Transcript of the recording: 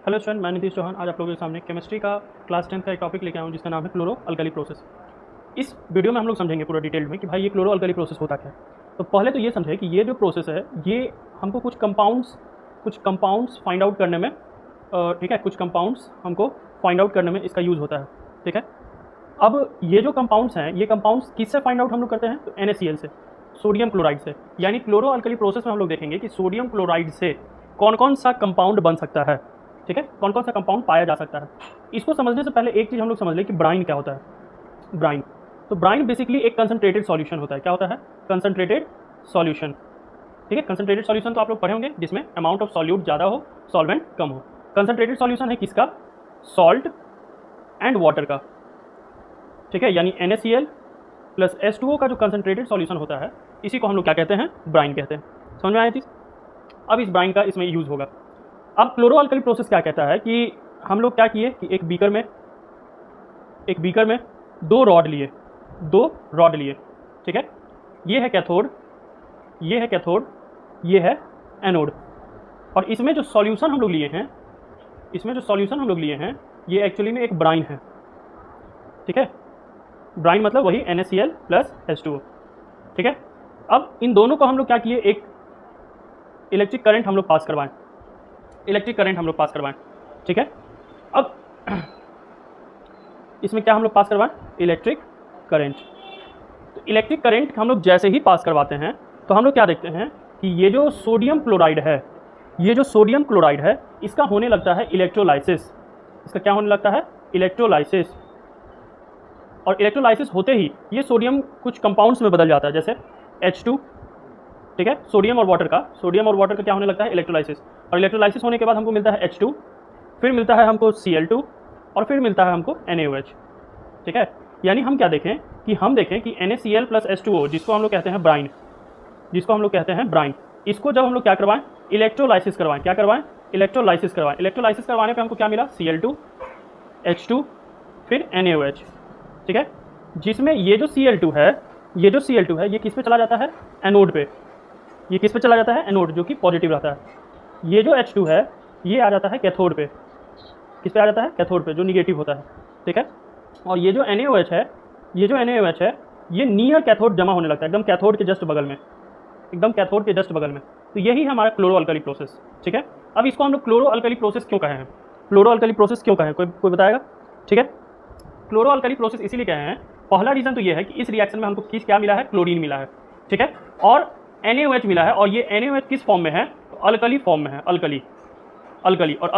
Hello student, मैं नीतीश चौहान। आज आप लोगों के सामने केमिस्ट्री का क्लास 10 का एक टॉपिक लेके आया हूँ जिसका नाम है क्लोरो अल्कली प्रोसेस। इस वीडियो में हम लोग समझेंगे पूरा डिटेल में कि भाई ये क्लोरो अल्कली प्रोसेस होता क्या है। तो पहले तो ये समझे कि ये जो प्रोसेस है ये हमको कुछ कंपाउंड्स फाइंड आउट करने में ठीक है, कुछ कंपाउंड्स हमको फाइंड आउट करने में इसका यूज़ होता है। ठीक है, अब ये जो कंपाउंड्स हैं ये कंपाउंड्स किससे फाइंड आउट हम लोग करते हैं? तो NaCl से, सोडियम क्लोराइड से। यानी क्लोरो अल्कली प्रोसेस में हम लोग देखेंगे कि सोडियम क्लोराइड से कौन कौन सा कंपाउंड बन सकता है। ठीक है, कौन कौन सा कंपाउंड पाया जा सकता है। इसको समझने से पहले एक चीज़ हम लोग समझ लें कि ब्राइन क्या होता है। ब्राइन, तो ब्राइन बेसिकली एक कंसनट्रेटेड सॉल्यूशन होता है। क्या होता है? Concentrated solution. ठीक है, कंसनट्रेटेड सॉल्यूशन तो आप लोग पढ़े होंगे जिसमें अमाउंट ऑफ सॉल्यूट ज़्यादा हो, सॉल्वेंट कम हो। कंसनट्रेटेड सॉल्यूशन है किसका? सॉल्ट एंड वाटर का। ठीक है, यानी NaCl प्लस H2O का जो कंसनट्रेटेड सॉल्यूशन होता है इसी को हम लोग क्या कहते हैं? ब्राइन कहते हैं। समझ में आया चीज़? अब इस ब्राइन का इसमें यूज़ होगा। अब क्लोरो अल्कली प्रोसेस क्या कहता है कि हम लोग क्या किए कि एक बीकर में दो रॉड लिए। ठीक है, ये है कैथोड, ये है एनोड। और इसमें जो सॉल्यूशन हम लोग लिए हैं ये एक्चुअली में एक ब्राइन है। ठीक है, ब्राइन मतलब वही NaCl प्लस H2O। ठीक है, अब इन दोनों को हम लोग क्या किए, एक इलेक्ट्रिक करंट हम लोग पास करवाएं। ठीक है, अब इसमें क्या हम लोग पास करवाएं? Electric current. तो इलेक्ट्रिक करंट हम लोग जैसे ही पास करवाते हैं तो हम लोग क्या देखते हैं कि ये जो सोडियम क्लोराइड है इसका होने लगता है इलेक्ट्रोलाइसिस। इसका क्या होने लगता है? इलेक्ट्रोलाइसिस। और इलेक्ट्रोलाइसिस होते ही ये सोडियम कुछ कंपाउंड्स में बदल जाता है, जैसे H2। ठीक है, सोडियम और वाटर का क्या होने लगता है? इलेक्ट्रोलाइसिस। और इलेक्ट्रोलाइसिस होने के बाद हमको मिलता है H2, फिर मिलता है हमको Cl2 और फिर मिलता है हमको NaOH। ठीक है, यानी हम क्या देखें कि NaCl प्लस H2O जिसको हम लोग कहते हैं ब्राइन, इसको जब हम लोग क्या करवाएं? इलेक्ट्रोलाइसिस करवाएं। क्या करवाएं? इलेक्ट्रोलाइसिस करवाने पे हमको क्या मिला? Cl2, H2 फिर NaOH। ठीक है, जिसमें ये जो Cl2 है ये किस पे चला जाता है? एनोड पे। ये किस पे चला जाता है? एनोड, जो कि पॉजिटिव रहता है। ये जो H2 है ये आ जाता है कैथोड पे। किस पे आ जाता है? कैथोड पे, जो निगेटिव होता है। ठीक है, और ये जो NaOH है ये नियर कैथोड जमा होने लगता है, एकदम कैथोड के जस्ट बगल में। तो यही है हमारा क्लोरो अल्कली प्रोसेस। ठीक है, अब इसको हम लोग क्लोरो अल्कली प्रोसेस क्यों कहे हैं? कोई बताएगा? ठीक है, क्लोरो अल्कली प्रोसेस इसीलिए कहे हैं, पहला रीज़न तो ये है कि इस रिएक्शन में हमको क्या मिला है? क्लोरीन मिला है। ठीक है, और NaOH मिला है। और ये NaOH किस फॉर्म में है? तो अल्कली फॉर्म में है, अल्कली। और